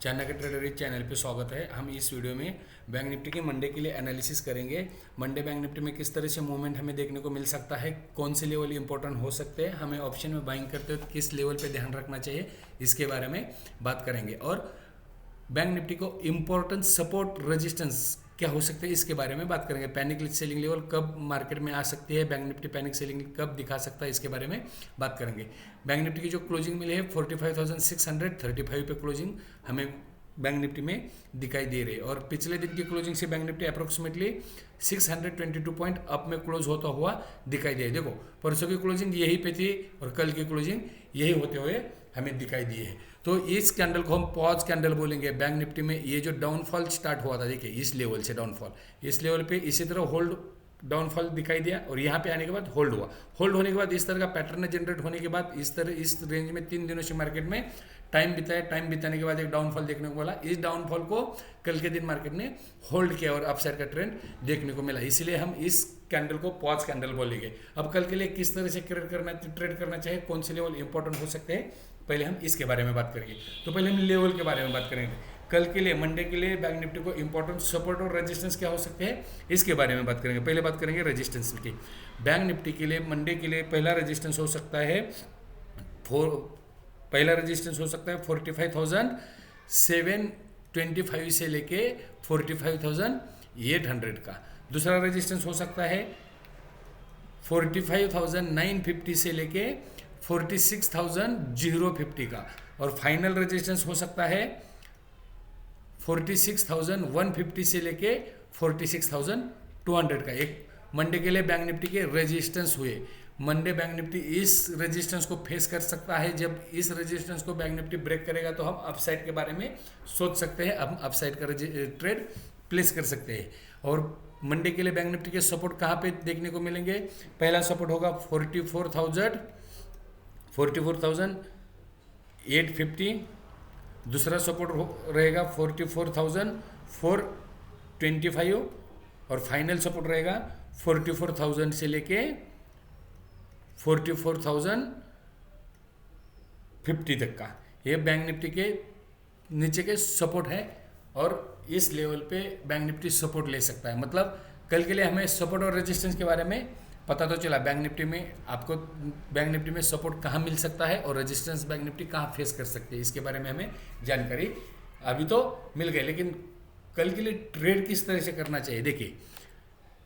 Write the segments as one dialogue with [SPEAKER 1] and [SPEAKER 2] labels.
[SPEAKER 1] Chanakya trader इस channel पे स्वागत है। हम इस वीडियो में बैंक निफ्टी के मंडे के लिए एनालिसिस करेंगे। मंडे बैंक निफ्टी में किस तरह से मूवमेंट हमें देखने को मिल सकता है, कौन से लेवल इंपॉर्टेंट हो सकते हैं, हमें ऑप्शन में बाइंग करते हो किस लेवल पे ध्यान रखना चाहिए, इसके बारे में बात करेंगे। और बैंक निफ्टी को इम्पोर्टेंट सपोर्ट रेजिस्टेंस क्या हो सकते हैं इसके बारे में बात करेंगे। पैनिक सेलिंग लेवल कब मार्केट में आ सकती है, बैंक निफ्टी पैनिक सेलिंग कब दिखा सकता है, इसके बारे में बात करेंगे। बैंक निफ्टी की जो क्लोजिंग मिली है 45,635 पे क्लोजिंग हमें बैंक निफ्टी में दिखाई दे रही है। और पिछले दिन की क्लोजिंग से bank Nifty approximately 622 point up में क्लोज होता हुआ दिखाई दे। देखो परसों की क्लोजिंग यही पे थी और कल की क्लोजिंग यही होते हुए हमें दिखाई दी है। तो इस कैंडल को हम पॉज कैंडल बोलेंगे। बैंक निफ्टी में ये जो डाउनफॉल स्टार्ट हुआ था, देखिए इस लेवल से डाउनफॉल, इस लेवल पे इसी तरह होल्ड डाउनफॉल दिखाई दिया और यहाँ पे आने के बाद होल्ड हुआ। होल्ड होने के बाद इस तरह का पैटर्न जनरेट होने के बाद इस रेंज में 3 दिनों से मार्केट में टाइम बिताया। टाइम बिताने के बाद एक डाउनफॉल देखने को मिला। इस डाउनफॉल को कल के दिन मार्केट ने होल्ड किया और अपसाइड का ट्रेंड देखने को मिला। इसलिए हम इस कैंडल को पॉज कैंडल बोलेंगे। अब कल के लिए किस तरह से ट्रेड करना चाहिए, कौन से लेवल इंपॉर्टेंट हो सकते हैं, पहले हम इसके बारे में बात करेंगे। तो पहले हम लेवल के बारे में बात करेंगे। कल के लिए मंडे के लिए बैंक निफ्टी को इंपॉर्टेंट सपोर्ट और रेजिस्टेंस क्या हो सकते हैं, इसके बारे में बात करेंगे। पहले बात करेंगे रेजिस्टेंस की। बैंक निफ्टी के लिए मंडे के लिए पहला रेजिस्टेंस हो सकता है 45,725 से लेके 45,800 का। दूसरा रेजिस्टेंस हो सकता है 45,950 से लेके 46,050 का। और फाइनल रेजिस्टेंस हो सकता है 46,150 से लेके 46,200 का। एक मंडे के लिए बैंक निफ्टी के रेजिस्टेंस हुए। मंडे बैंक निफ्टी इस रेजिस्टेंस को फेस कर सकता है। जब इस रेजिस्टेंस को बैंक निफ्टी ब्रेक करेगा तो हम अपसाइड के बारे में सोच सकते हैं, हम अपसाइड का ट्रेड प्लेस कर सकते हैं। और मंडे के लिए बैंक निफ्टी के सपोर्ट कहाँ पे देखने को मिलेंगे। पहला सपोर्ट होगा 44,850। दूसरा सपोर्ट रहेगा 44,425 और फाइनल सपोर्ट रहेगा 44,000 से लेके 44,050 तक का। ये बैंक निफ्टी के नीचे के सपोर्ट है और इस लेवल पे बैंक निफ्टी सपोर्ट ले सकता है। मतलब कल के लिए हमें सपोर्ट और रेजिस्टेंस के बारे में पता तो चला। बैंक निफ्टी में आपको बैंक निफ्टी में सपोर्ट कहाँ मिल सकता है और रेजिस्टेंस बैंक निफ्टी कहाँ फेस कर सकते हैं, इसके बारे में हमें जानकारी अभी तो मिल गई। लेकिन कल के लिए ट्रेड किस तरह से करना चाहिए, देखिए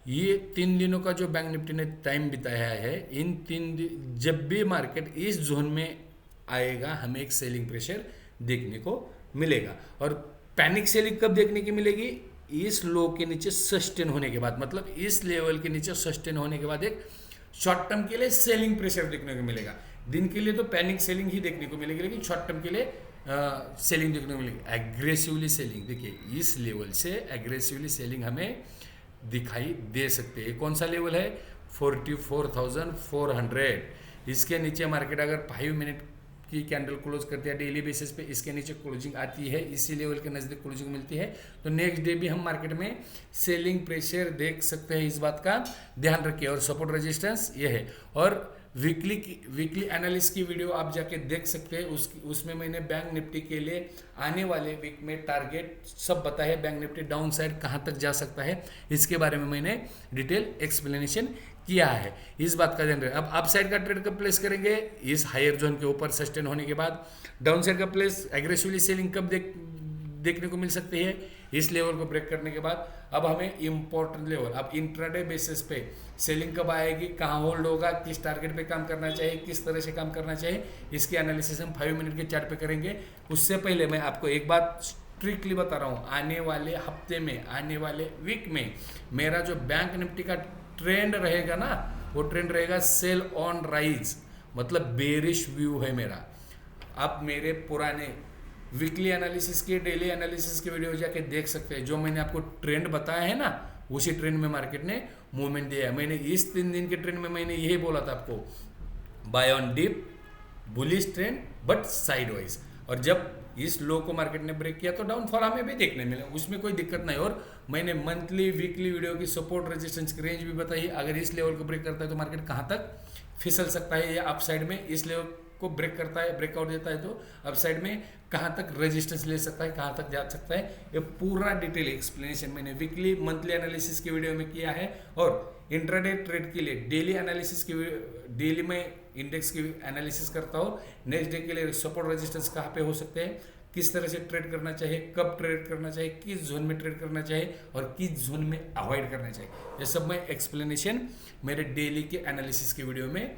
[SPEAKER 1] ये 3 दिनों का जो बैंक निफ्टी ने टाइम बिताया है, इन 3 दिन जब भी मार्केट इस जोन में आएगा हमें एक सेलिंग प्रेशर देखने को मिलेगा। और पैनिक सेलिंग कब देखने की मिलेगी, इस लो के नीचे सस्टेन होने के बाद, मतलब इस लेवल के नीचे सस्टेन होने के बाद एक शॉर्ट टर्म के लिए सेलिंग प्रेशर देखने को मिलेगा। दिन के लिए तो पैनिक सेलिंग ही देखने को मिलेगी, लेकिन शॉर्ट टर्म के लिए सेलिंग देखने को मिलेगी। एग्रेसिवली सेलिंग, देखिए इस लेवल से एग्रेसिवली सेलिंग हमें दिखाई दे सकते हैं। कौन सा लेवल है 44,400। इसके नीचे मार्केट अगर 5 मिनट की कैंडल क्लोज करती है डेली बेसिस पे, इसके नीचे क्लोजिंग आती है, इसी लेवल के नज़दीक क्लोजिंग मिलती है, तो नेक्स्ट डे भी हम मार्केट में सेलिंग प्रेशर देख सकते हैं। इस बात का ध्यान रखिए। और सपोर्ट रेजिस्टेंस ये है। और वीकली एनालिसिस की वीडियो आप जाके देख सकते हैं। उसमें मैंने बैंक निफ्टी के लिए आने वाले वीक में टारगेट सब बताया है। बैंक निफ्टी डाउन साइड कहाँ तक जा सकता है, इसके बारे में मैंने डिटेल एक्सप्लेनेशन किया है। इस बात का ध्यान रखें। अब अप साइड का ट्रेड कब प्लेस करेंगे, इस हायर जोन के ऊपर सस्टेन होने के बाद। डाउन साइड का प्लेस एग्रेसिवली सेलिंग कब देखने को मिल सकती है, इस लेवल को ब्रेक करने के बाद। अब हमें इंपॉर्टेंट लेवल, अब इंट्राडे बेसिस पे सेलिंग कब आएगी, कहाँ होल्ड होगा, किस टारगेट पे काम करना चाहिए, किस तरह से काम करना चाहिए, इसकी एनालिसिस हम 5 मिनट के चार्ट पे करेंगे। उससे पहले मैं आपको एक बात स्ट्रिक्टली बता रहा हूँ, आने वाले हफ्ते में, आने वाले वीक में मेरा जो बैंक निफ्टी का ट्रेंड रहेगा ना, वो ट्रेंड रहेगा सेल ऑन राइज, मतलब बेरिश व्यू है मेरा। आप मेरे पुराने वीकली एनालिसिस के, डेली एनालिसिस के वीडियो जाके देख सकते हैं। जो मैंने आपको ट्रेंड बताया है ना, उसी ट्रेंड में मार्केट ने मूवमेंट दिया है। मैंने इस 3 दिन के ट्रेंड में मैंने यही बोला था आपको, buy on dip, bullish trend but sideways. और जब इस लो को मार्केट ने ब्रेक किया तो डाउनफॉल हमें भी देखने मिला, उसमें कोई दिक्कत नहीं। और मैंने मंथली वीकली वीडियो की सपोर्ट रेजिस्टेंस की रेंज भी बताई। अगर इस लेवल को ब्रेक करता है तो मार्केट कहाँ तक फिसल सकता है या अप साइड में, इस लेवल को ब्रेक करता है, ब्रेकआउट देता है, तो अपसाइड में कहाँ तक रेजिस्टेंस ले सकता है, कहाँ तक जा सकता है, ये पूरा डिटेल एक्सप्लेनेशन मैंने वीकली मंथली एनालिसिस की वीडियो में किया है। और इंट्राडे ट्रेड के लिए डेली एनालिसिस की, डेली में इंडेक्स की एनालिसिस करता हूँ। नेक्स्ट डे के लिए सपोर्ट रेजिस्टेंस कहाँ पे हो सकते हैं, किस तरह से ट्रेड करना चाहिए, कब ट्रेड करना चाहिए, किस जोन में ट्रेड करना चाहिए और किस जोन में अवॉइड करना चाहिए, ये सब मैं एक्सप्लेनेशन मेरे डेली के एनालिसिस की वीडियो में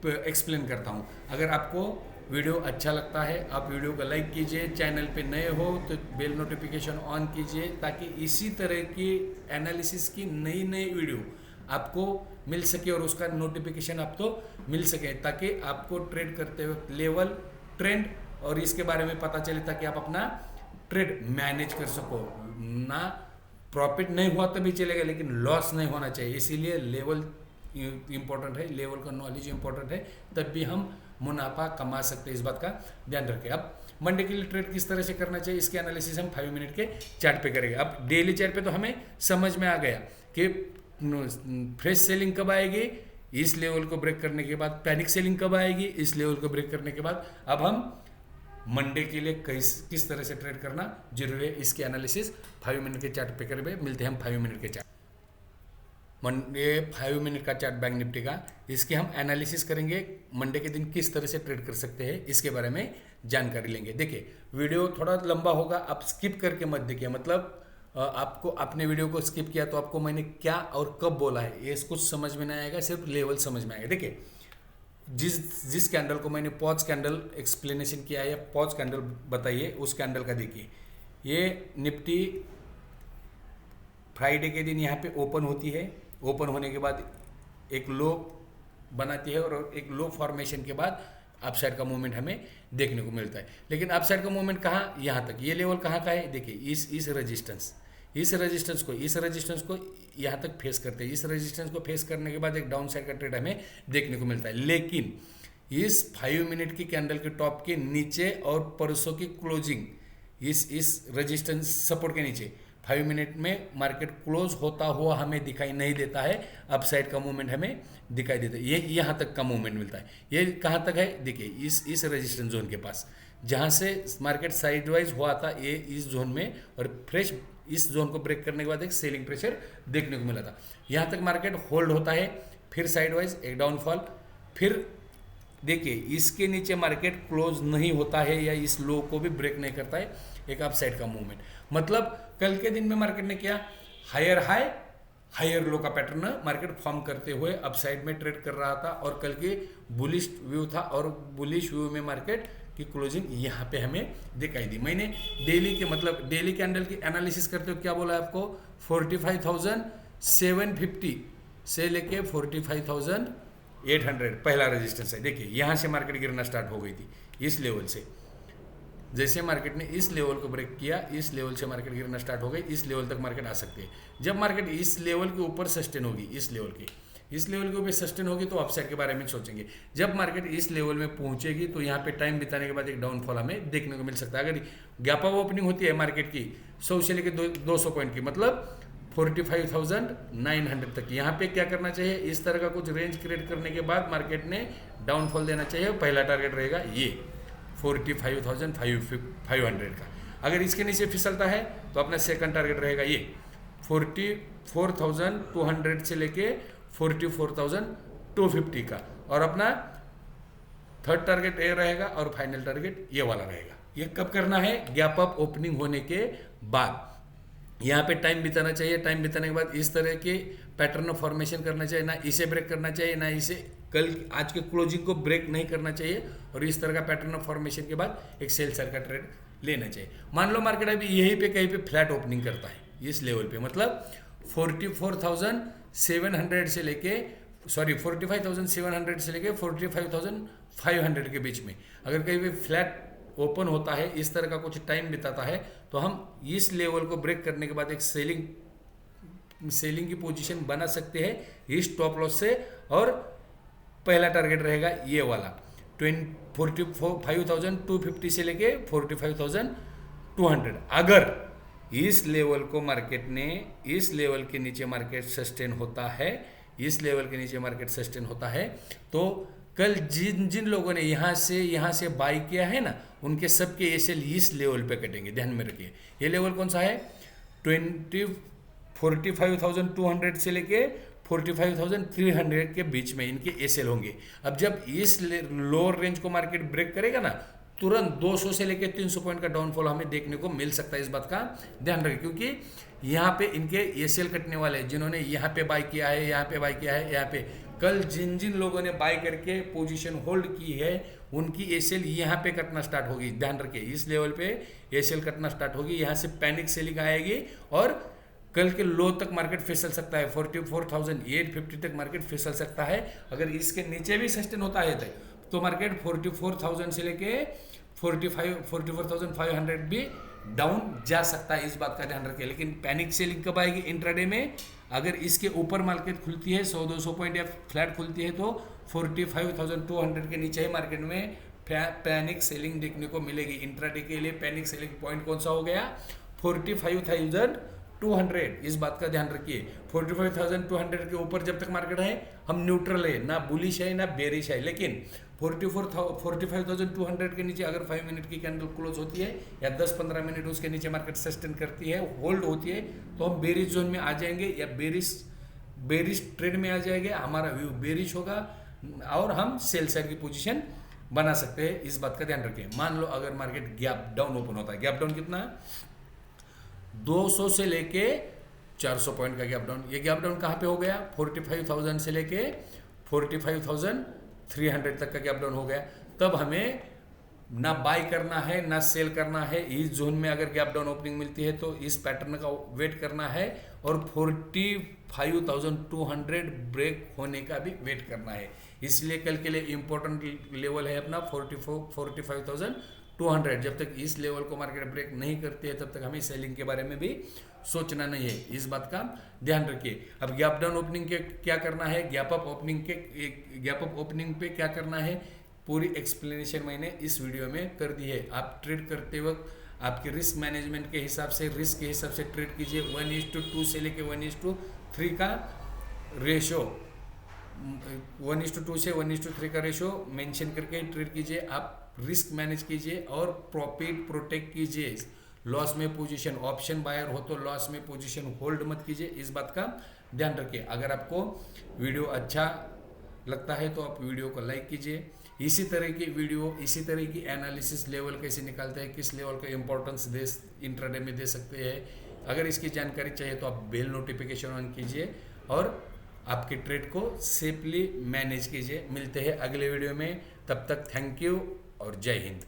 [SPEAKER 1] एक्सप्लेन करता हूँ। अगर आपको वीडियो अच्छा लगता है, आप वीडियो को लाइक कीजिए, चैनल पे नए हो तो बेल नोटिफिकेशन ऑन कीजिए, ताकि इसी तरह की एनालिसिस की नई नई वीडियो आपको मिल सके और उसका नोटिफिकेशन आपको मिल सके, ताकि आपको ट्रेड करते वक्त लेवल, ट्रेंड और इसके बारे में पता चले, ताकि आप अपना ट्रेड मैनेज कर सको। ना प्रॉफिट नहीं हुआ तभी चलेगा, लेकिन लॉस नहीं होना चाहिए। इसीलिए लेवल इम्पोर्टेंट है, लेवल का नॉलेज इम्पोर्टेंट है, तब भी हम मुनाफा कमा सकते हैं, इस बात का ध्यान रखें। अब मंडे के लिए ट्रेड किस तरह से करना चाहिए, इसके एनालिसिस हम 5 मिनट के चार्ट पे करेंगे। अब डेली चार्ट पे तो हमें समझ में आ गया कि फ्रेश सेलिंग कब आएगी, इस लेवल को ब्रेक करने के बाद, पैनिक सेलिंग कब आएगी, इस लेवल को ब्रेक करने के बाद। अब हम मंडे के लिए किस तरह से ट्रेड करना जरूरी है, इसके एनालिसिस 5 मिनट के चार्ट पे करेंगे। मिलते हैं हम 5 मिनट के चार्ट। मंडे 5 मिनट का चार्ट बैंक निफ्टी का, इसके हम एनालिसिस करेंगे। मंडे के दिन किस तरह से ट्रेड कर सकते हैं, इसके बारे में जानकारी लेंगे। देखिए वीडियो थोड़ा लंबा होगा, आप स्किप करके मत देखिए। मतलब आपको अपने वीडियो को स्किप किया तो आपको मैंने क्या और कब बोला है ये कुछ समझ में नहीं आएगा, सिर्फ लेवल समझ में आएगा। देखिए जिस कैंडल को मैंने पॉज कैंडल एक्सप्लेनेशन किया है, पॉज कैंडल बताइए, उस कैंडल का देखिए। ये निफ्टी फ्राइडे के दिन यहाँ पे ओपन होती है, ओपन होने के बाद एक लो बनाती है और एक लो फॉर्मेशन के बाद अपसाइड का मूवमेंट हमें देखने को मिलता है। लेकिन अपसाइड का मूवमेंट कहाँ, यहाँ तक। ये लेवल कहाँ का है, देखिए इस रेजिस्टेंस को यहाँ तक फेस करते हैं। इस रेजिस्टेंस को फेस करने के बाद एक डाउन साइड का ट्रेड हमें देखने को मिलता है। लेकिन इस 5 मिनट की कैंडल के टॉप के नीचे और परसों की क्लोजिंग इस रेजिस्टेंस सपोर्ट के नीचे 5 मिनट में मार्केट क्लोज होता हुआ हमें दिखाई नहीं देता है, अपसाइड का मूवमेंट हमें दिखाई देता है। ये यहाँ तक का मूवमेंट मिलता है। ये कहाँ तक है, देखिए इस रेजिस्टेंस जोन के पास, जहाँ से मार्केट साइडवाइज हुआ था, ये इस जोन में, और फ्रेश इस जोन को ब्रेक करने के बाद एक सेलिंग प्रेशर देखने को मिला था। यहाँ तक मार्केट होल्ड होता है, फिर साइडवाइज एक डाउनफॉल, फिर देखिए इसके नीचे मार्केट क्लोज नहीं होता है या इस लो को भी ब्रेक नहीं करता है, एक अपसाइड का मूवमेंट। मतलब कल के दिन में मार्केट ने क्या, हायर हाई हायर लो का पैटर्न मार्केट फॉर्म करते हुए अपसाइड में ट्रेड कर रहा था, और कल के बुलिश व्यू था, और बुलिश व्यू में मार्केट की क्लोजिंग यहाँ पे हमें दिखाई दी। मैंने डेली के मतलब डेली कैंडल की एनालिसिस करते हुए क्या बोला आपको, 45,750 से लेके 45,800 पहला रेजिस्टेंस है। देखिए यहाँ से मार्केट गिरना स्टार्ट हो गई थी, इस लेवल से। जैसे मार्केट ने इस लेवल को ब्रेक किया, इस लेवल से मार्केट गिरना स्टार्ट हो गई, इस लेवल तक मार्केट आ सकती है। जब मार्केट इस लेवल के ऊपर सस्टेन होगी, इस लेवल के ऊपर सस्टेन होगी, तो अपसाइड के बारे में सोचेंगे। जब मार्केट इस लेवल में पहुंचेगी तो यहाँ पे टाइम बिताने के बाद एक डाउनफॉल हमें देखने को मिल सकता है। अगर गैप अप ओपनिंग होती है मार्केट की 100 से लेकर 200 पॉइंट की, मतलब 45,900 तक, यहाँ पे क्या करना चाहिए, इस तरह का कुछ रेंज क्रिएट करने के बाद मार्केट ने डाउनफॉल देना चाहिए। पहला टारगेट रहेगा ये 45,500 का। अगर इसके नीचे फिसलता है तो अपना सेकंड टारगेट रहेगा ये 44,200 से लेके 44,250 का, और अपना थर्ड टारगेट ये रहेगा, और फाइनल टारगेट ये वाला रहेगा। ये कब करना है, गैप अप ओपनिंग होने के बाद। यहाँ पे टाइम बिताना चाहिए, टाइम बिताने के बाद इस तरह के पैटर्न फॉर्मेशन करना चाहिए, ना इसे ब्रेक करना चाहिए, ना इसे आज के क्लोजिंग को ब्रेक नहीं करना चाहिए, और इस तरह का पैटर्न फॉर्मेशन के बाद एक सेल साइड का ट्रेड लेना चाहिए। मान लो मार्केट अभी यहीं पे कहीं पे फ्लैट ओपनिंग करता है इस लेवल पे, मतलब 45,700 से लेके 45,700 से लेके 45,500 के बीच में अगर कहीं पे फ्लैट ओपन होता है, इस तरह का कुछ टाइम बिताता है, तो हम इस लेवल को ब्रेक करने के बाद एक सेलिंग की पोजीशन बना सकते हैं इस टॉप लॉस से, और पहला टारगेट रहेगा ये वाला 45,250 से लेके 45,200। अगर इस लेवल को मार्केट ने, इस लेवल के नीचे मार्केट सस्टेन होता है, इस लेवल के नीचे मार्केट सस्टेन होता है, तो कल जिन जिन लोगों ने यहाँ से बाई किया है ना, उनके सबके एसएल इस लेवल पे कटेंगे, ध्यान में रखिए। ये लेवल कौन सा है? 45,200 से लेके 45,300 के बीच में इनके एसएल होंगे। अब जब इस लोअर रेंज को मार्केट ब्रेक करेगा ना, तुरंत 200 से लेकर 300 पॉइंट का डाउनफॉल हमें देखने को मिल सकता है। इस बात का ध्यान रखें, क्योंकि यहाँ पे इनके एसएल कटने वाले हैं, जिन्होंने यहाँ पे बाई किया है, यहाँ पे बाई किया है, यहाँ पे कल जिन जिन लोगों ने बाई करके पोजीशन होल्ड की है, उनकी एसएल यहाँ पे कटना स्टार्ट होगी। ध्यान रखिए, इस लेवल पे एसएल कटना स्टार्ट होगी, यहाँ से पैनिक सेलिंग आएगी और कल के लो तक मार्केट फिसल सकता है। 44,850 तक मार्केट फिसल सकता है। अगर इसके नीचे भी सस्टेन होता है तो मार्केट 44,000 से लेके 44,500 भी डाउन जा सकता है। इस बात का ध्यान रखिए। लेकिन पैनिक सेलिंग कब आएगी? इंट्राडे में। अगर इसके ऊपर मार्केट खुलती है 100-200 पॉइंट या फ्लैट खुलती है तो 45,200 के नीचे ही मार्केट में पैनिक सेलिंग देखने को मिलेगी। इंट्राडे के लिए पैनिक सेलिंग पॉइंट कौन सा हो गया? 45,200। इस बात का ध्यान रखिए। 45,200 के ऊपर जब तक मार्केट है, हम न्यूट्रल है, ना बुलिश है ना बेरिश है। लेकिन 45,200 के नीचे अगर 5 मिनट की कैंडल क्लोज होती है या 10-15 मिनट उसके नीचे मार्केट सस्टेन करती है, होल्ड होती है, तो हम बेरिश जोन में आ जाएंगे या बेरिश ट्रेड में आ जाएंगे। हमारा व्यू बेरिश होगा और हम सेल साइड की पोजीशन बना सकते हैं। इस बात का ध्यान रखें। मान लो अगर मार्केट गैप डाउन ओपन होता है, गैप डाउन कितना है? 200 से लेके 400 पॉइंट का गैप डाउन। ये गैप डाउन कहाँ पे हो गया? 45,000 से लेके 45,300 तक का गैप डाउन हो गया। तब हमें ना बाय करना है ना सेल करना है। इस जोन में अगर गैप डाउन ओपनिंग मिलती है तो इस पैटर्न का वेट करना है और 45,200 ब्रेक होने का भी वेट करना है। इसलिए कल के लिए इंपॉर्टेंट लेवल है अपना 45,200। जब तक इस लेवल को मार्केट ब्रेक नहीं करती है तब तक हमें सेलिंग के बारे में भी सोचना नहीं है। इस बात का ध्यान रखिए। अब गैप डाउन ओपनिंग के क्या करना है, गैप अप ओपनिंग पे क्या करना है, पूरी एक्सप्लेनेशन मैंने इस वीडियो में कर दी है। आप ट्रेड करते वक्त आपके रिस्क मैनेजमेंट के हिसाब से, रिस्क के हिसाब से ट्रेड कीजिए। 1:2 से लेके 1:3 का रेशो, 1:2 से 1:3 का रेशो मेंशन करके ट्रेड कीजिए। आप रिस्क मैनेज कीजिए और प्रॉफिट प्रोटेक्ट कीजिए। लॉस में पोजीशन, ऑप्शन बायर हो तो लॉस में पोजीशन होल्ड मत कीजिए। इस बात का ध्यान रखिए। अगर आपको वीडियो अच्छा लगता है तो आप वीडियो को लाइक कीजिए। इसी तरह की वीडियो, इसी तरह की एनालिसिस, लेवल कैसे निकालते हैं, किस लेवल का इंपॉर्टेंस इंट्राडे में दे सकते हैं, अगर इसकी जानकारी चाहिए तो आप बेल नोटिफिकेशन ऑन कीजिए और आपके ट्रेड को सेफली मैनेज कीजिए। मिलते हैं अगले वीडियो में, तब तक थैंक यू और जय हिंद।